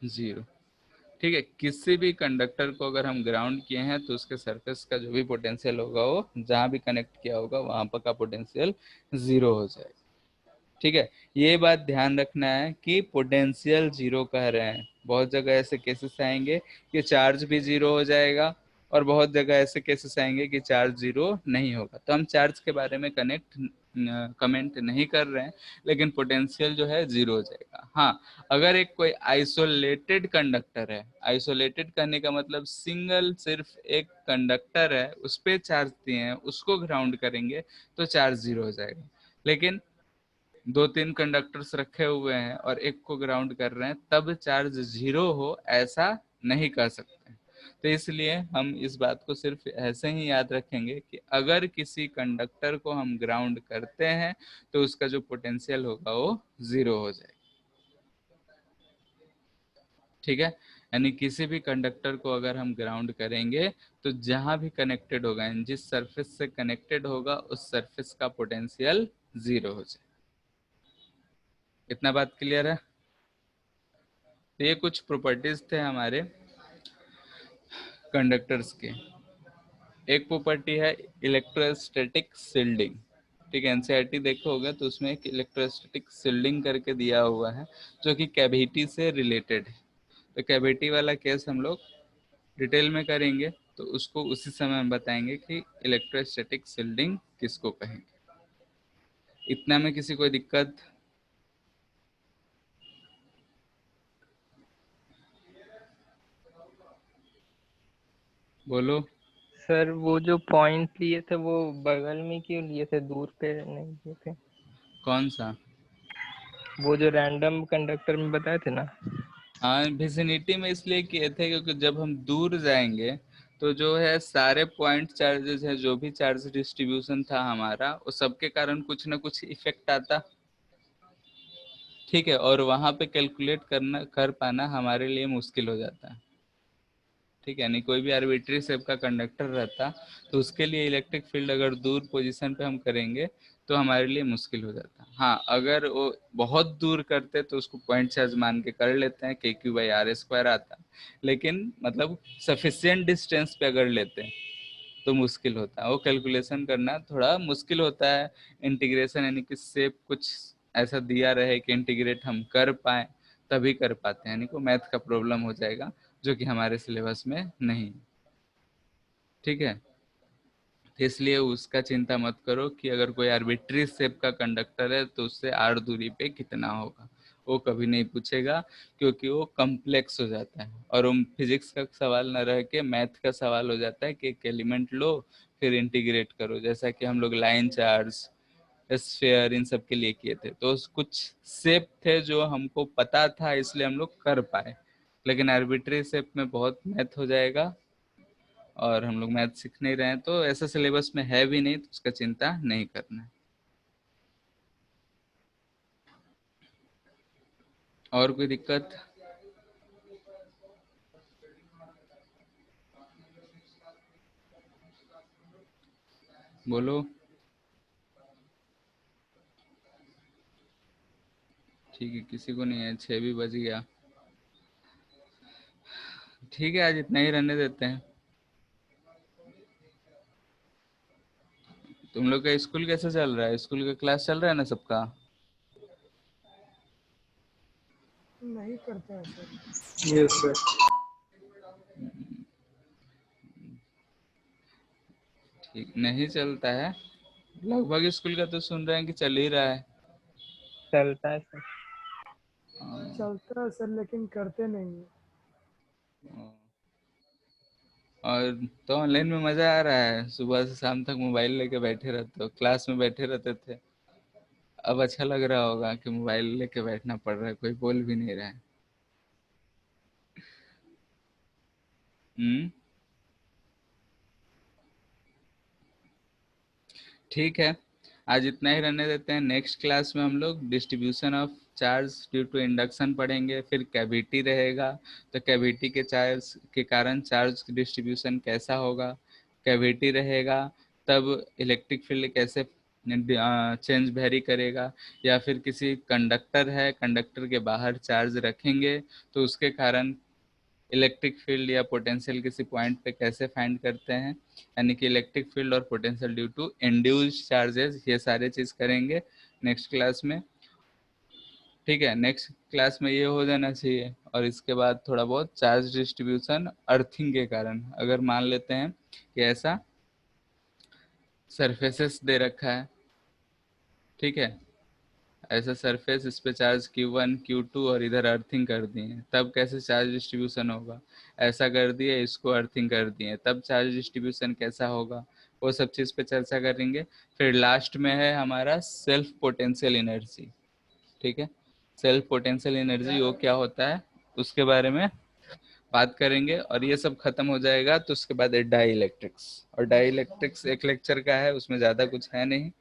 zero. ठीक है, किसी भी कंडक्टर को अगर हम ग्राउंड किए हैं तो उसके सरफेस का जो भी पोटेंशियल होगा वो जहां भी कनेक्ट किया होगा वहां पर का पोटेंशियल जीरो हो जाएगा। ठीक है, ये बात ध्यान रखना है कि पोटेंशियल जीरो कह रहे हैं, बहुत जगह ऐसे केसेस आएंगे कि चार्ज भी जीरो हो जाएगा, और बहुत जगह ऐसे केसेस आएंगे कि चार्ज जीरो नहीं होगा। तो हम चार्ज के बारे में कमेंट नहीं कर रहे हैं, लेकिन पोटेंशियल जो है जीरो हो जाएगा। हाँ, अगर एक कोई आइसोलेटेड कंडक्टर है, आइसोलेटेड करने का मतलब सिंगल सिर्फ एक कंडक्टर है उस पर चार्ज दिए हैं, उसको ग्राउंड करेंगे तो चार्ज जीरो हो जाएगा। लेकिन 2-3 कंडक्टर्स रखे हुए हैं और एक को ग्राउंड कर रहे हैं तब चार्ज जीरो हो, ऐसा नहीं कर सकते। तो इसलिए हम इस बात को सिर्फ ऐसे ही याद रखेंगे कि अगर किसी कंडक्टर को हम ग्राउंड करते हैं तो उसका जो पोटेंशियल होगा वो जीरो हो जाएगा। ठीक है, यानी किसी भी कंडक्टर को अगर हम ग्राउंड करेंगे तो जहां भी कनेक्टेड होगा, यानी जिस सरफेस से कनेक्टेड होगा उस सरफेस का पोटेंशियल जीरो हो जाए। इतना बात क्लियर है? तो ये कुछ प्रॉपर्टीज थे हमारे कंडक्टर्स के। एक प्रॉपर्टी है इलेक्ट्रोस्टैटिक शिल्डिंग। ठीक है, एनसीईआरटी देखो होगा तो उसमें एक इलेक्ट्रोस्टैटिक शिल्डिंग करके दिया हुआ है जो कि कैविटी से रिलेटेड है। तो कैविटी वाला केस हम लोग डिटेल में करेंगे, तो उसको उसी समय हम बताएंगे कि इलेक्ट्रोस्टैटिक शिल्डिंग किसको कहेंगे। इतना में किसी कोई दिक्कत? बोलो। सर वो जो पॉइंट लिए थे वो बगल में क्यों लिए थे, दूर पे नहीं लिए थे? कौन सा? वो जो रैंडम कंडक्टर में बताए थे ना। हाँ, विसिनिटी में इसलिए किए थे क्योंकि जब हम दूर जाएंगे तो जो है सारे पॉइंट चार्जेस है, जो भी चार्ज डिस्ट्रीब्यूशन था हमारा, वो सबके कारण कुछ ना कुछ इफेक्ट आता। ठीक है, और वहां पे कैलकुलेट करना कर पाना हमारे लिए मुश्किल हो जाता है। ठीक है, नहीं कोई भी आर्बिट्री शेप का कंडक्टर रहता तो उसके लिए इलेक्ट्रिक फील्ड अगर दूर पोजीशन पे हम करेंगे तो हमारे लिए मुश्किल हो जाता। हाँ, अगर वो बहुत दूर करते तो उसको पॉइंट चार्ज मान के कर लेते हैं, KQ/R² आता। लेकिन मतलब सफिशियंट डिस्टेंस पे अगर लेते हैं तो मुश्किल होता है, वो कैलकुलेशन करना थोड़ा मुश्किल होता है। इंटीग्रेशन यानी कि शेप कुछ ऐसा दिया रहे कि इंटीग्रेट हम कर पाए तभी कर पाते हैं, यानी को मैथ का प्रॉब्लम हो जाएगा जो कि हमारे सिलेबस में नहीं। ठीक है, तो इसलिए उसका चिंता मत करो कि अगर कोई आर्बिट्री शेप का कंडक्टर है तो उससे r दूरी पे कितना होगा, वो कभी नहीं पूछेगा, क्योंकि वो कॉम्प्लेक्स हो जाता है और वो फिजिक्स का सवाल न रह के मैथ का सवाल हो जाता है कि एक एलिमेंट लो फिर इंटीग्रेट करो, जैसा कि हम लोग लाइन चार्ज, स्फीयर, इन सब के लिए किए थे। तो कुछ शेप थे जो हमको पता था इसलिए हम लोग कर पाए, लेकिन आर्बिट्री शेप में बहुत मैथ हो जाएगा और हम लोग मैथ सीख नहीं रहे हैं, तो ऐसा सिलेबस में है भी नहीं, तो उसका चिंता नहीं करना है। और कोई दिक्कत? बोलो। ठीक है, किसी को नहीं है, 6 भी बज गया। ठीक है, आज इतना ही रहने देते हैं। तुम लोग का स्कूल कैसे चल रहा है? स्कूल का क्लास चल रहा है ना सबका? नहीं करता है सर। Yes sir. ठीक नहीं चलता है? लगभग स्कूल का तो सुन रहे हैं कि चल ही रहा है। चलता है सर। चलता है सर लेकिन करते नहीं है। और तो ऑनलाइन में मजा आ रहा है, सुबह से शाम तक मोबाइल लेके बैठे रहते हो, क्लास में बैठे रहते थे, अब अच्छा लग रहा होगा कि मोबाइल लेके बैठना पड़ रहा है, कोई बोल भी नहीं रहा है। हम्म। ठीक है, आज इतना ही रहने देते हैं। नेक्स्ट क्लास में हम लोग distribution of charge due to induction पढ़ेंगे, फिर कैविटी रहेगा, तो कैविटी के चार्ज के कारण चार्ज डिस्ट्रीब्यूशन कैसा होगा, कैविटी रहेगा तब इलेक्ट्रिक फील्ड कैसे चेंज वेरी करेगा, या फिर किसी कंडक्टर है, कंडक्टर के बाहर चार्ज रखेंगे तो उसके कारण इलेक्ट्रिक फील्ड या पोटेंशियल किसी पॉइंट पे कैसे फाइंड करते हैं, यानी कि इलेक्ट्रिक फील्ड और potential due to induced charges, ये सारे चीज करेंगे नेक्स्ट क्लास में। ठीक है, नेक्स्ट क्लास में ये हो जाना चाहिए, और इसके बाद थोड़ा बहुत चार्ज डिस्ट्रीब्यूशन अर्थिंग के कारण, अगर मान लेते हैं कि ऐसा सरफेसेस दे रखा है, ठीक है, ऐसा सरफेस, इस पे चार्ज Q1 Q2 और इधर अर्थिंग कर दिए, तब कैसे चार्ज डिस्ट्रीब्यूशन होगा, ऐसा कर दिए इसको अर्थिंग कर दिए तब चार्ज डिस्ट्रीब्यूशन कैसा होगा, वो सब चीज़ पे चर्चा करेंगे। फिर लास्ट में है हमारा सेल्फ पोटेंशियल एनर्जी। ठीक है, सेल्फ पोटेंशियल एनर्जी वो क्या होता है उसके बारे में बात करेंगे, और ये सब खत्म हो जाएगा तो उसके बाद है डाई इलेक्ट्रिक्स, और डाई इलेक्ट्रिक्स एक लेक्चर का है, उसमें ज़्यादा कुछ है नहीं,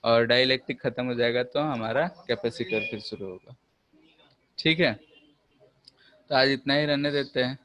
और डाइलेक्ट्रिक खत्म हो जाएगा तो हमारा कैपेसिटर फिर शुरू होगा। ठीक है, तो आज इतना ही रहने देते हैं।